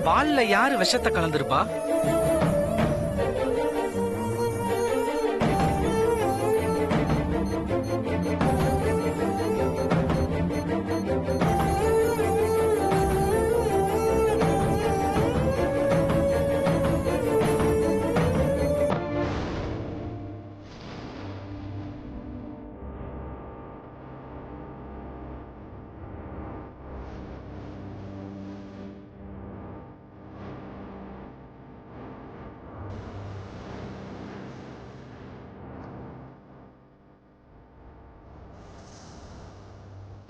பால்ல யாரு விஷத்தை கலந்துருப்பா?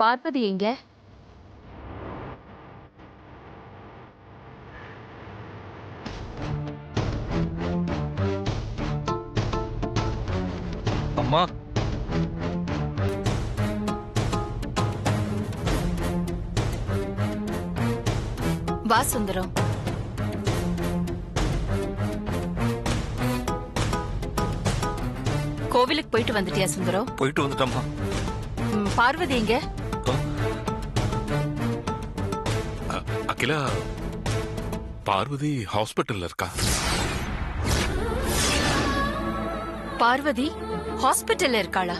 பார்வதி எங்க? அம்மா, வா சுந்தரம். கோவிலுக்கு போயிட்டு வந்துட்டியா சுந்தரம்? போயிட்டு வந்துட்டம்மா. பார்வதி எங்க? அகிலா, பார்வதி ஹாஸ்பிட்டல்ல இருக்கா. பார்வதி ஹாஸ்பிட்டல்ல இருக்காளா?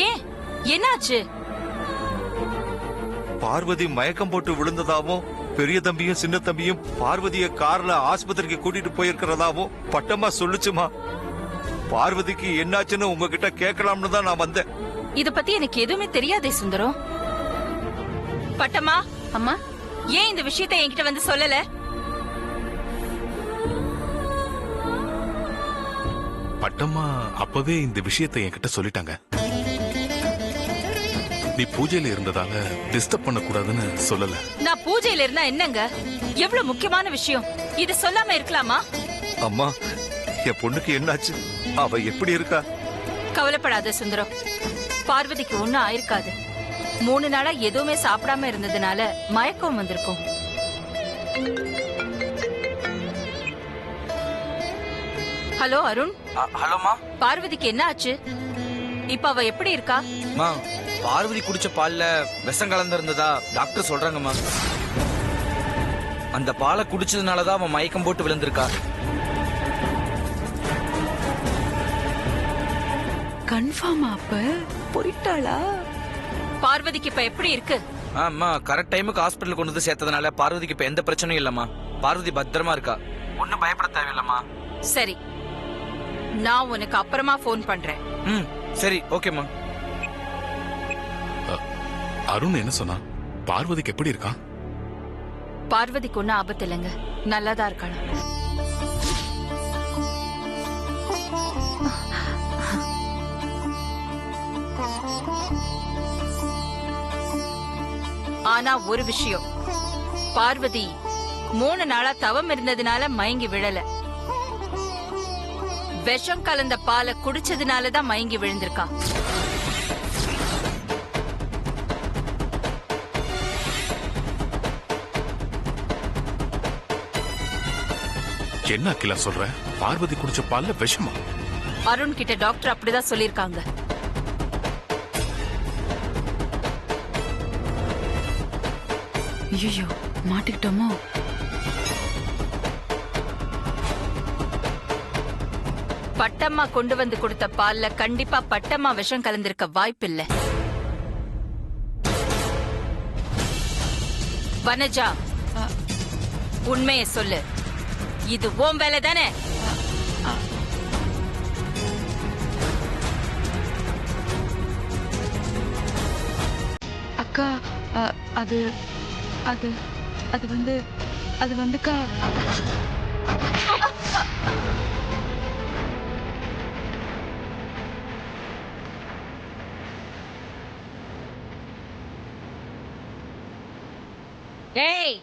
ஏன், என்னாச்சு? பார்வதி மயக்கம் போட்டு விழுந்ததாவும் பெரிய தம்பியும் சின்ன தம்பியும் பார்வதிய கார்ல ஆஸ்பத்திரிக்கு கூட்டிட்டு போயிருக்கிறதாவும் பட்டம்மா சொல்லுச்சுமா. பார்வதிக்கு என்னாச்சுன்னு உங்ககிட்ட கேட்கலாம்னு தான் நான் வந்தேன். இத பத்தி எனக்கு எதுவுமே தெரியாதே சுந்தரம். பட்டம்மா, அம்மா, ஏன் இந்த விஷயத்தை என்கிட்ட வந்து சொல்லல? பட்டம்மா அப்பவே இந்த விஷயத்தை என்கிட்ட சொல்லிட்டாங்க. நீ பூஜையில இருந்ததால டிஸ்டர்ப் பண்ண கூடாதுன்னு சொல்லல. நான் பூஜையில இருந்தா என்னங்க? எவ்வளவு முக்கியமான விஷயம், இது சொல்லாம இருக்கலாமா? அம்மா, என் பொண்ணுக்கு என்னாச்சு? அவ எப்படி இருக்கா? கவலைப்படாத சுந்தரம், பார்வதிக்கு ஒண்ணும் ஆயிருக்காது. 3 நாளா எதுவுமே சாப்பிடாம இருந்ததுனால மயக்கம் வந்திருக்கும். ஹலோ அருண். ஹலோமா. பார்வதிக்கு என்ன ஆச்சு? இப்ப அவ எப்படி இருக்கா? மா, பார்வதி குடிச்ச பால்ல விஷம் கலந்திருந்ததா டாக்டர் சொல்றாங்கம்மா. அந்த பாலை குடிச்சதுனாலதான் அவன் மயக்கம் போட்டு விழுந்திருக்கா. கன்ஃபார்மா? அப்ப போயிட்டாளா? பார்வதிக்கு இப்ப எப்படி இருக்கு? அம்மா, கரெக்ட் டைமுக்கு ஹாஸ்பிட்டல் கொண்டு வந்து சேர்த்ததுனால பார்வதிக்கு இப்ப எந்த பிரச்சனையும் இல்லம்மா. பார்வதி பத்திரமா இருக்கா, ஒன்னும் பயப்பட தேவையில்லம்மா. சரி, நான் உனக்கு அப்புறமா போன் பண்றேன். சரி, ஓகேம்மா. அருண் என்ன சொன்னா? பார்வதிக்கு எப்படி இருக்கா? பார்வதிக்கு ஒன்னும் ஆபத்து இல்லைங்க, நல்லாதான் இருக்காளா. ஆனா ஒரு விஷயம், பார்வதி 3 நாளா தவம் இருந்ததுனால மயங்கி விழல. விஷம் கலந்த பாலை குடிச்சதுனாலதான் மயங்கி விழுந்திருக்கா. என்ன அகிலா சொல்ற? பார்வதி குடிச்ச பால்ல விஷமா? அருண் கிட்ட டாக்டர் அப்படிதான் சொல்லிருக்காங்க. ஐயோ, மாட்டிக்கிட்டோமோ? பட்டம்மா கொண்டு வந்து கொடுத்த பால்ல கண்டிப்பா பட்டம்மா விஷம் கலந்திருக்க வாய்ப்பில்லை. வனஜா, உண்மையை சொல்லு, இது உன் வேலை தானே? அக்கா, அது அது அது வந்து அது வந்துக்கா. ஏய்,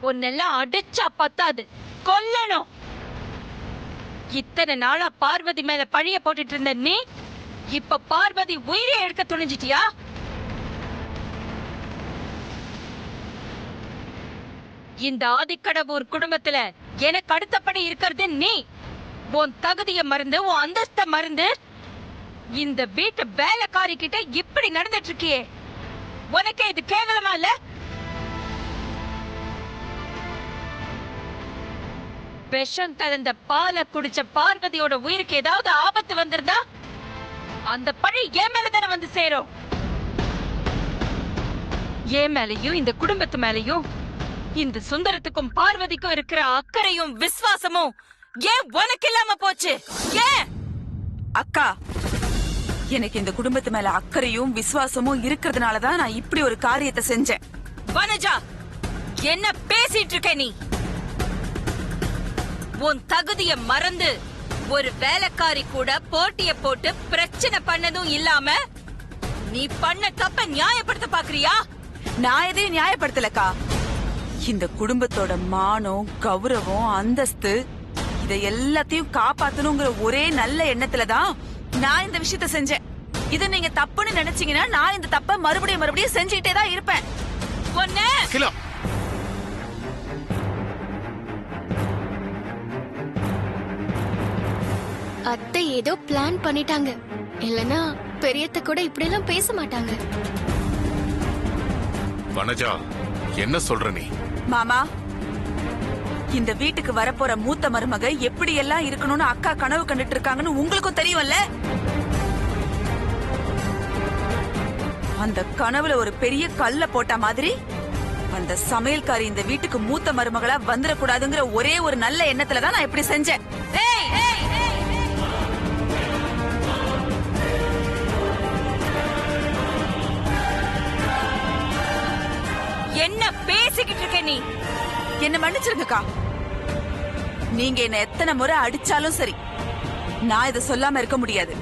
உன்னெல்லாம் அடிச்சா பத்தாது, கொல்லணும். இத்தனை நாளா பார்வதி மேல பழிய போட்டுட்டு இருந்த நீ இப்ப பார்வதி உயிரை எடுக்க துணிஞ்சிட்டியா? இந்த ஆதிக்கடவுர் குடும்பத்துல எனக்கு அடுத்தபடி இருக்கிறது நீ. உன் தகுதிய மறந்து, உன் அந்தஸ்த மறந்து இந்த வீட்டு வேலைக்காரி கிட்ட இப்படி நடந்துட்டு இருக்கியே, உனக்கே இது கேவலமா இல்ல? விஷம் கலந்த பாலை குடிச்ச பார்வதியோட உயிருக்கு ஏதாவது ஆபத்து வந்திருந்தா அந்த பழி என் மேலதானே வந்து சேரும். என் மேலையும் இந்த குடும்பத்து மேலையும் இந்த சுந்தரத்துக்கும் பார்வதிக்கும் இருக்கிற அக்கறையும் விசுவாசமும் ஏன் உனக்கு இல்லாம போச்சு? ஏன் அக்கா, எனக்கு இந்த குடும்பத்து மேல அக்கறையும் விசுவாசமும் இருக்கிறதுனாலதான் நான் இப்படி ஒரு காரியத்தை செஞ்சேன். வனஜா, என்ன பேசிட்டு இருக்க நீ? உன் தகுதிய மறந்து ஒரு வேலைக்காரி கூட போட்டிய போட்டு பிரச்சனை பண்ணதும் இல்லாம நீ பண்ண தப்ப நியாயப்படுத்த பாக்குறியா? நான் எதையும் நியாயப்படுத்தலக்கா. இந்த குடும்பத்தோட மானம், கௌரவம், அந்தஸ்து இதை எல்லாத்தையும் காப்பாத்தணுங்கிற ஒரே நல்ல எண்ணத்துலதான் நான் இந்த விஷயத்த செஞ்சேன். இத நீங்க தப்புன்னு நினைச்சீங்கன்னா நான் இந்த தப்ப மறுபடியும் செஞ்சுக்கிட்டே தான் இருப்பேன். ஒண்ணு அகிலா, அத்தை ஏதோ பிளான் பண்ணிட்டாங்க. இல்லனா பெரியத்த கூட இப்படி எல்லாம் பேச மாட்டாங்க. வனஜா, என்ன சொல்ற நீ? மாமா, இந்த வீட்டுக்கு வரப்போற மூத்த மருமக எப்படி எல்லாம் இருக்கணும்னு அக்கா கனவு கண்டுட்டு இருக்காங்கன்னு உங்களுக்கும் தெரியும்ல. அந்த கனவுல ஒரு பெரிய கல்ல போட்ட மாதிரி அந்த சமையல்காரி இந்த வீட்டுக்கு மூத்த மருமகளா வந்துடக்கூடாதுங்கிற ஒரே ஒரு நல்ல எண்ணத்துலதான் நான் இப்படி செஞ்சேன். ஏய், ஏய், ஏய், என்ன பேசிக்கிட்டு இருக்க நீ? என்ன மன்னிச்சிருங்கக்கா. நீங்க என்ன எத்தனை முறை அடிச்சாலும் சரி, நான் இதை சொல்லாம இருக்க முடியாது.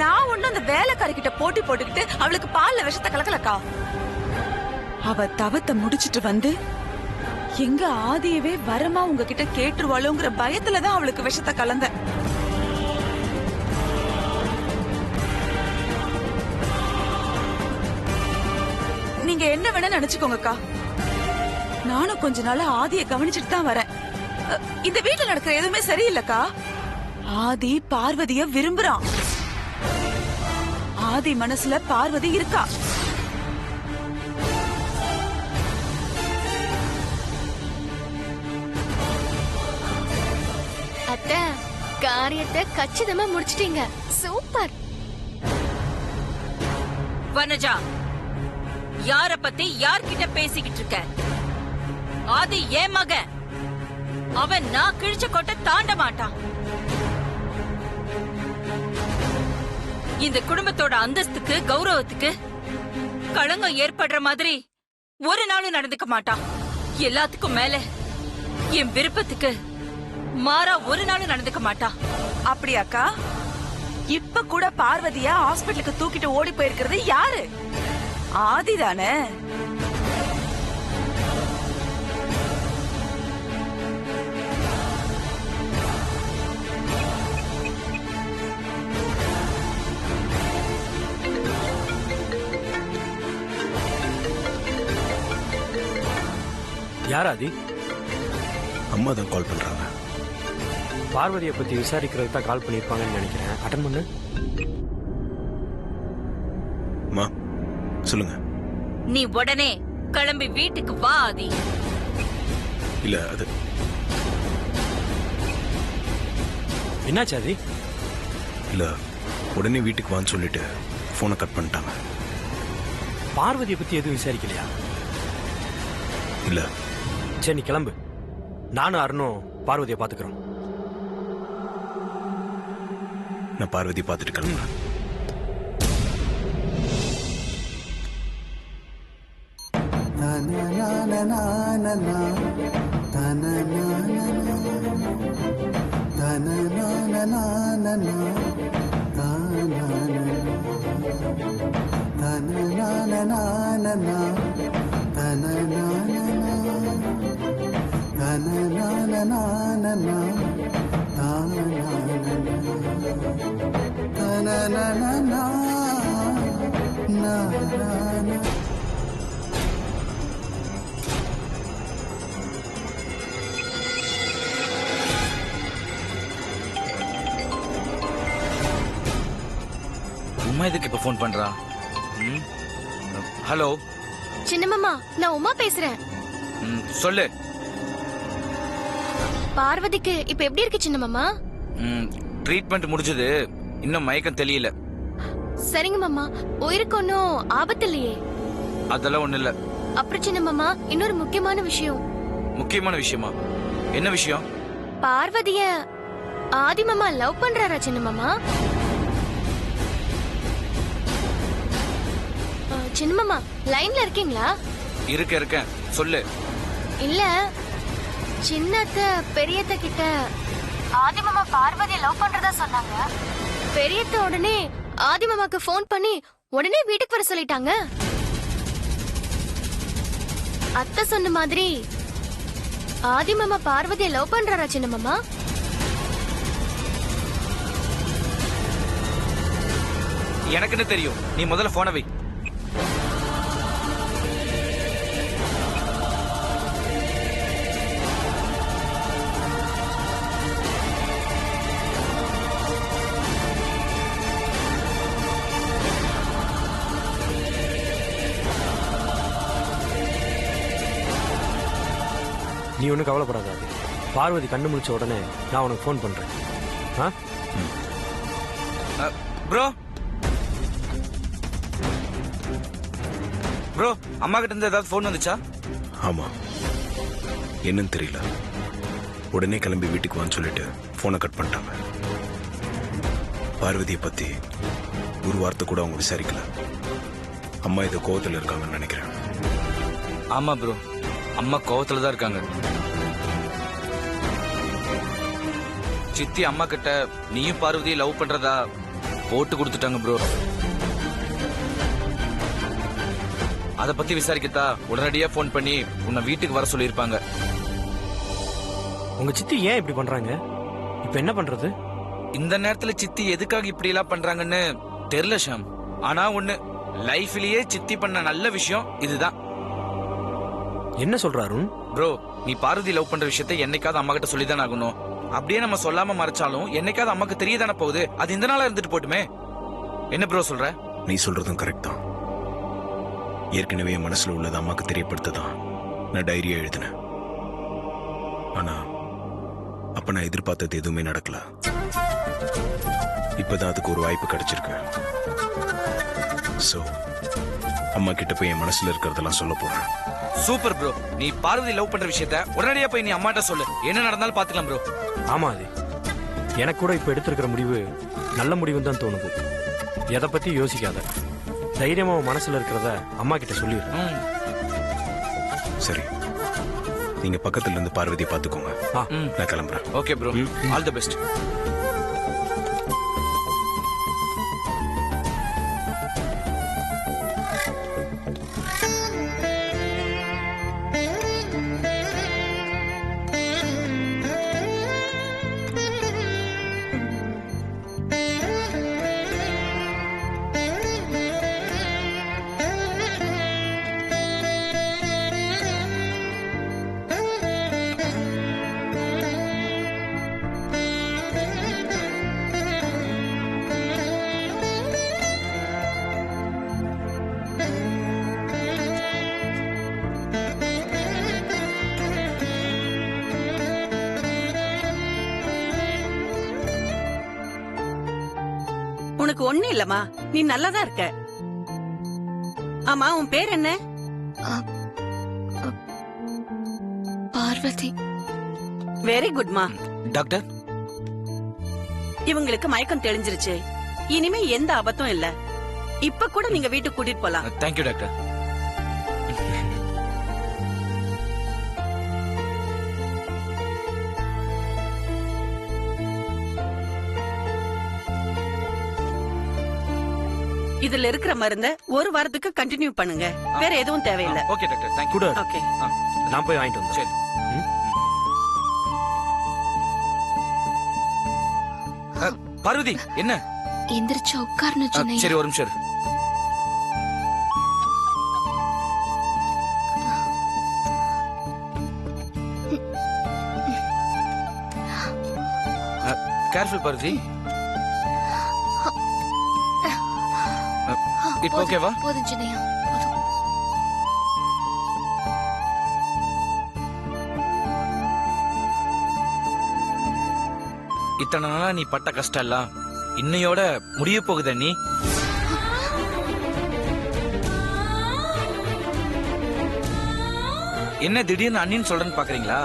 நான் ஒண்ணு அந்த வேலைக்காரி கிட்ட போட்டி போட்டுக்கிட்டு அவளுக்கு பால்ல விஷத்தை கலக்கலக்கா. அவ தவத்தை முடிச்சிட்டு வந்து எங்க ஆதியவே வரமா உங்ககிட்ட கேட்டுருவாளோங்கிற பயத்துலதான் அவளுக்கு விஷத்தை கலந்த. நீங்க என்ன வேணா நினைச்சுக்கோங்கக்கா. நானும் கொஞ்ச நாளா ஆதியை கவனிச்சுட்டு தான் வரேன். இந்த வீட்டுல நடக்கிற எதுவுமே சரியில்லைக்கா. ஆதி பார்வதிய விரும்புறான். ஆதி மனசுல பார்வதி இருக்கா. அத்தை, காரியத்தை கச்சிதமா முடிச்சிட்டீங்க. சூப்பர். வனஜா, யார பத்தி யார்கிட்ட பேசிக்கிட்டு இருக்க? ஆதி ஏன் மகன். அவன் நான் கிழிச்ச கொட்ட தாண்ட மாட்டான். இந்த குடும்பத்தோட அந்தஸ்துக்கு, கௌரவத்துக்கு களங்கம் ஏற்படுற மாதிரி ஒரு நாளும் நடந்துக்க மாட்டான். எல்லாத்துக்கும் மேல என் விருப்பத்துக்கு மாறா ஒரு நாளும் நடந்துக்க மாட்டான். அப்படியாக்கா? இப்ப கூட பார்வதிய ஹாஸ்பிட்டலுக்கு தூக்கிட்டு ஓடி போயிருக்கிறது யாரு? ஆதி தானே? யார் ஆதி? அம்மா தான் கால் பண்றாங்க. பார்வதியை பத்தி விசாரிக்கிறதுக்கு தான் கால் பண்ணிருப்பாங்கன்னு நினைக்கிறேன். அட்டன் பண்ணு. அம்மா, சொல்லுங்க. நீ உடனே கிளம்பி வீட்டுக்கு வா ஆதி. இல்ல, அது என்னாச்சு ஆதி? இல்ல, உடனே வீட்டுக்கு வான்னு சொல்லிட்டு போனை கட் பண்ணிட்டாங்க. பார்வதியை பத்தி எதுவும் விசாரிக்கலையா? இல்ல. சரி, நீ கிளம்பு. நானும் அருணும் பார்வதியை பாத்துக்கிறோம். நான் பார்வதி பார்த்துட்டு கிளம்புறேன். உமா எதுக்கு இப்ப போன் பண்றா? ஹலோ, சின்னம்மா, நான் உமா பேசுறேன். சொல்லு. பார்வதிக்கு இப்ப எப்படி இருக்கு சின்ன மாமா? ட்ரீட்மெண்ட் முடிஞ்சது, இன்னும் மயக்கம் தெரியல. சரிங்க மாமா, உயிருக்கு ஒன்னும் ஆபத்து இல்லையே? அதெல்லாம் ஒண்ணு இல்ல. அப்புறம் சின்ன மாமா, இன்னொரு முக்கியமான விஷயம். முக்கியமான விஷயமா? என்ன விஷயம்? பார்வதிய ஆதி மாமா லவ் பண்றாரா சின்ன மாமா? சின்ன மாமா லைன்ல இருக்கீங்களா? இருக்கேன், சொல்லு. இல்ல, சின்னத்த பெரியத்த கிட்ட ஆதி மாமா பார்வதிய லவ் பண்றதா சொன்னாங்க. பெரியத்த உடனே ஆதி மாமாக்கு ஃபோன் பண்ணி உடனே வீட்டுக்கு வர சொல்லிட்டாங்க. அத்தை சொன்ன மாதிரி ஆதி மாமா பார்வதிய லவ் பண்றாரா சின்ன மாமா? எனக்குன்னு தெரியும், நீ முதல்ல போனை வை. நீ ஒன்றும் கவலைப்படாத ஆதி. பார்வதி கண்ணு முழிச்ச உடனே நான் உனக்கு ஃபோன் பண்றேன். ப்ரோ ப்ரோ, அம்மா கிட்ட இருந்து ஏதாவது ஃபோன் வந்துச்சா? ஆமா, என்னன்னு தெரியல. உடனே கிளம்பி வீட்டுக்கு வான்னு சொல்லிட்டு போனை கட் பண்ணிட்டாங்க. பார்வதியை பத்தி ஒரு வார்த்தை கூட அவங்க விசாரிக்கல. அம்மா ஏதோ கோவத்தில் இருக்காங்கன்னு நினைக்கிறேன். ஆமா ப்ரோ, அம்மா கோவத்துல தான் இருக்காங்க. சித்தி அம்மா கிட்ட நீயும் பார்வதியை லவ் பண்றதா போட்டு கொடுத்துட்டாங்க ப்ரோ. அத பத்தி விசாரிக்கத்தா உடனடியா போன் பண்ணி உன்னை வீட்டுக்கு வர சொல்லியிருப்பாங்க. உங்க சித்தி ஏன் இப்படி பண்றாங்க? இப்ப என்ன பண்றது? இந்த நேரத்துல சித்தி எதுக்காக இப்படி எல்லாம் பண்றாங்கன்னு தெரியல ஷாம். ஆனா ஒண்ணு, லைஃப்லயே சித்தி பண்ண நல்ல விஷயம் இதுதான். என்ன சொல்ற அருண்? ப்ரோ, நீ பார்வதி லவ் பண்ற விஷயத்தை என்னைக்காவது அம்மா கிட்ட சொல்லிதானே ஆகணும். அப்படியே நம்ம சொல்லாம மறைச்சாலும் என்னைக்காவது அம்மாக்கு தெரியதானே போகுது. அது இந்த நாளா இருந்துட்டு போட்டுமே. என்ன ப்ரோ சொல்ற? நீ சொல்றதும் கரெக்ட் தான். ஏற்கனவே என் மனசுல உள்ளது அம்மாக்கு தெரியப்படுத்ததான் நான் டைரியா எழுதினேன். ஆனா அப்ப நான் எதிர்பார்த்தது எதுவுமே நடக்கல. இப்பதான் அதுக்கு ஒரு வாய்ப்பு கிடைச்சிருக்கு. சோ அம்மா கிட்ட போய் என் மனசுல இருக்கிறதெல்லாம் சொல்ல போறேன். சூப்பர் ப்ரோ, நீ பார்வதி லவ் பண்ற விஷயத்த உடனடியா போய் நீ அம்மாட்ட சொல்லு. என்ன நடந்தாலும் பாத்துக்கலாம் ப்ரோ. ஆமா அது எனக்கு கூட இப்ப எடுத்திருக்கிற முடிவு நல்ல முடிவுன்னு தான் தோணுது. எதை பத்தி யோசிக்காத, தைரியமா உன் மனசுல இருக்கிறத அம்மா கிட்ட சொல்லிடு. சரி, நீங்க பக்கத்துல இருந்து பார்வதியை பாத்துக்கோங்க. நான் கிளம்புறேன். Okay bro, all the best. உனக்கு ஒண்ணு இல்லம்மா, நீ நல்லாதான் இருக்க. ஆமா, உன் பேர் என்ன? பார்வதி. வெரி குட்மா. டாக்டர், இவங்களுக்கு மயக்கம் தெளிஞ்சிருச்சு. இனிமே எந்த ஆபத்தும் இல்ல. இப்ப கூட நீங்க வீட்டுக்கு கூட்டிட்டு போலாம். Thank you doctor. இதுல இருக்கிற மருந்த ஒரு வாரத்துக்கு கண்டினியூ பண்ணுங்க. வேற எதுவும் தேவையில்லை. Okay doctor, thank you. கூட ஓகே. நான் போய் வாங்கிட்டு வந்தேன். சரி. பார்வதி என்ன? எந்திரிச்சு உட்கார்னு சொன்னேன். சரி, ஒரு நிமிஷம் இரு. கேர்ஃபுல் பார்வதி. இப்போ ஓகேவா? போதும் சின்னையா, போதும். இத்தனை நாளா நீ பட்ட கஷ்டம் எல்லாம் இன்னையோட முடிய போகுத நீ. என்ன திடீர்னு அண்ணின்னு சொல்றேன்னு பாக்குறீங்களா?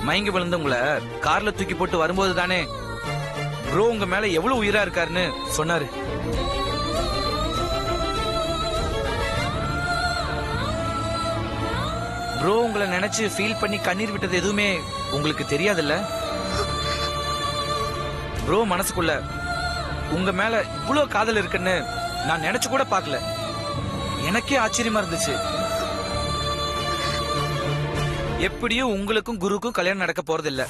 மயங்கி விழுந்து உங்களை கார்ல தூக்கி போட்டு வரும்போது தானே ப்ரோ உங்க மேல எவ்வளவு உயிரா இருக்காருன்னு சொன்னாரு. ப்ரோ உங்களை நினைச்சு ஃபீல் பண்ணி கண்ணீர் விட்டது எதுவுமே உங்களுக்கு தெரியாதுல்ல? ப்ரோ மனசுக்குள்ள உங்க மேல இவ்வளவு காதல் இருக்குன்னு நான் நினைச்சு கூட பார்க்கல. எனக்கே ஆச்சரியமா இருந்துச்சு. எப்படியும் உங்களுக்கும் குருக்கும் கல்யாணம் நடக்க போறது இல்ல.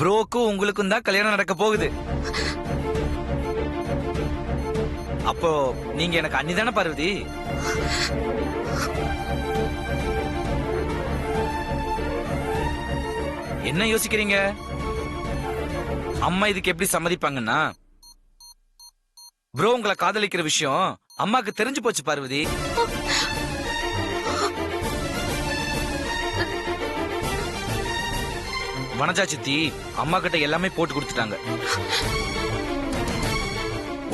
ப்ரோக்கும் உங்களுக்கும் தான் கல்யாணம் நடக்க போகுது. அப்போ நீங்க எனக்கு அண்ணி தானே பார்வதி? என்ன யோசிக்கிறீங்க? அம்மா இதுக்கு எப்படி சம்மதிப்பாங்கன்னா, ப்ரோ உங்களை காதலிக்கிற விஷயம் அம்மாக்கு தெரிஞ்சு போச்சு பார்வதி. வனஜா சித்தி அம்மா கிட்ட எல்லாமே போட்டு கொடுத்துட்டாங்க.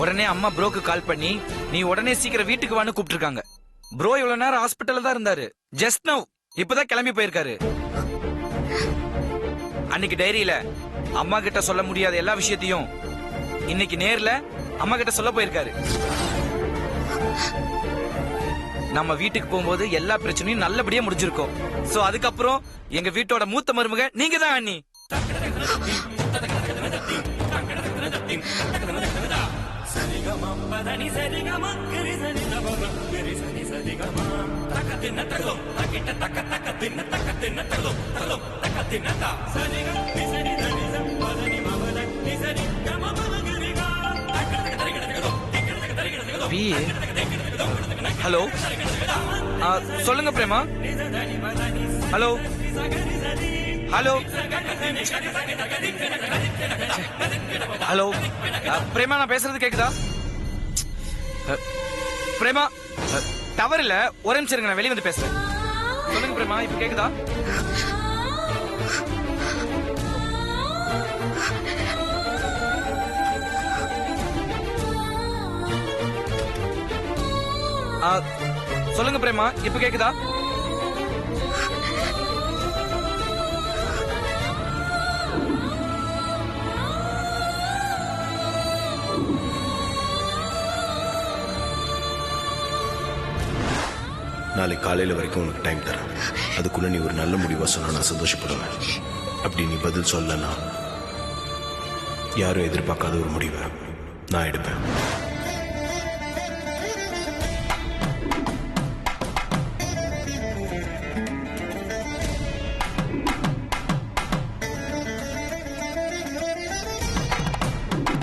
உடனே அம்மா ப்ரோக்கு கால் பண்ணி நீ உடனே சீக்கிரம் வீட்டுக்கு வான்னு கூப்பிட்டுருக்காங்க. ப்ரோ இவ்வளவு நேரம் ஹாஸ்பிட்டல்ல தான் இருந்தாரு. ஜஸ்ட் நவ் இப்பதான் கிளம்பி போயிருக்காரு. அன்னைக்கு டைரியில அம்மா கிட்ட சொல்ல முடியாத எல்லா விஷயத்தையும் இன்னைக்கு நேர்ல அம்மா கிட்ட சொல்ல போயிருக்காரு. நம்ம வீட்டுக்கு போகும்போது எல்லா பிரச்சனையும் நல்லபடியா முடிஞ்சிருக்கும். சோ அதுக்கப்புறம் எங்க வீட்டோட மூத்த மருமக நீங்க தான் அண்ணி. ஹலோ, சொல்லுங்க Prema. Hello hello hello Prema, நான் பேசுறது கேக்குதா? பிரேமா டவர் இல்ல, ஒரே நிமிஷம் இருங்க, நான் வெளியே வந்து பேசுறேன். சொல்லுங்க பிரேமா, இப்ப கேக்குதா? சொல்லுங்க பிரேமா, இப்ப கேக்குதா? நாளைக்கு காலையில வரைக்கும் உனக்கு டைம் தரேன். அதுக்குள்ள நீ ஒரு நல்ல முடிவா சொன்னா நான் சந்தோஷப்படுவேன். அப்படி நீ பதில் சொல்லனா யாரும் எதிர்பார்க்காத ஒரு முடிவை நான் எடுப்பேன்.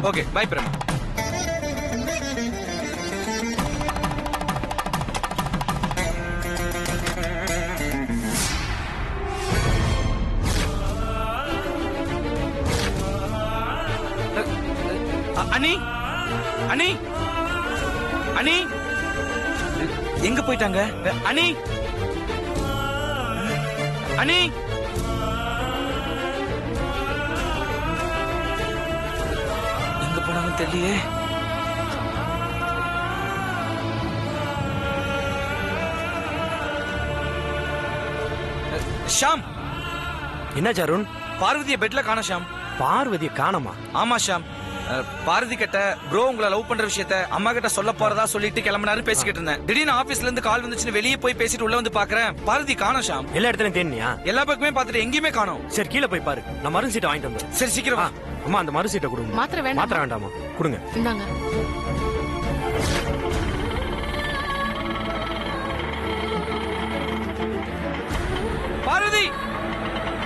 Okay, bye Prema. அண்ணி, அண்ணி, அண்ணி, எங்க போயிட்டாங்க? அண்ணி, அண்ணி, எங்க போனாங்கன்னு தெரியலையே. ஷாம், என்ன அருண்? பார்வதிய பெட்ல காணோம் ஷாம். பார்வதியை காணோமா? ஆமா ஷாம், பாரதி கிட்ட ப்ரோ உங்களை லவ் பண்ற விஷயத்த அம்மா கிட்ட சொல்ல போறதா சொல்லிட்டு கிளம்பினாரு. பேசிக்கிட்டு இருந்தேன். திடீர்னு ஆபீஸ்ல இருந்து கால் வந்துச்சுன்னு வெளியே போய் பேசிட்டு உள்ள வந்து பாக்குறேன், பாரதி காணோம் ஷாம். எல்லா இடத்துலயும் தேனியா? எல்லா பக்கமே பாத்துட்டு எங்கேயுமே காணோம். சரி, கீழே போய் பாரு. நான் மருந்து சீட்டை வாங்கிட்டு வந்தேன். சரி, சீக்கிரம் வா. அம்மா, அந்த மருந்து சீட்டை கொடுங்க. மாத்திரை வேண்டாம். மாத்திரை வேண்டாமா? கொடுங்க. இந்தாங்க. பார்வதி,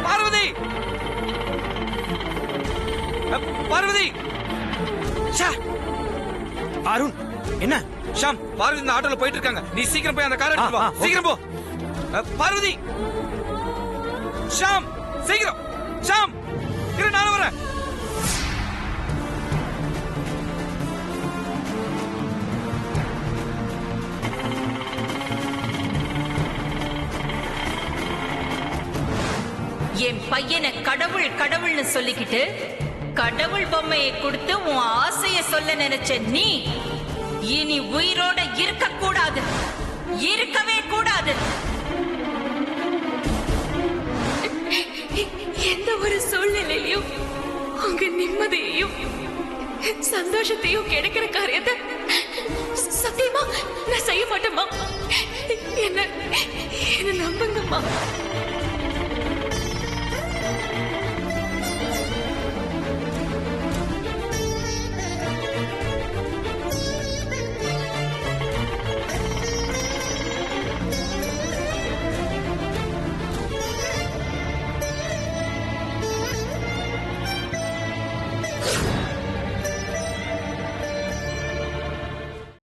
பார்வதி, பார்வதி. அருண், என்ன? ஷாம், பார்வதி இந்த ஆட்டோல போயிட்டு இருக்காங்க. நீ சீக்கிரம் போய் அந்த காரை எடுத்து வா. சீக்கிரம் போ. பார்வதி, ஷாம், சீக்கிரம். ஷாம், இரு, நானும் வரேன். என் பையனை கடவுள் கடவுள்னு சொல்லிக்கிட்டு கடவுள் பொம்மையை கொடுத்து உன் ஆசைய சொல்ல நினைச்ச நீ இனி உயிரோட இருக்க கூடாது, இருக்கவே கூடாது. எந்த ஒரு சூழ்நிலையிலும் உங்க நிம்மதியையும் சந்தோஷத்தையும் கிடைக்கிற காரியத்தை சத்தியமா நான் செய்ய மாட்டேம்மா. என்ன நம்புங்கம்மா.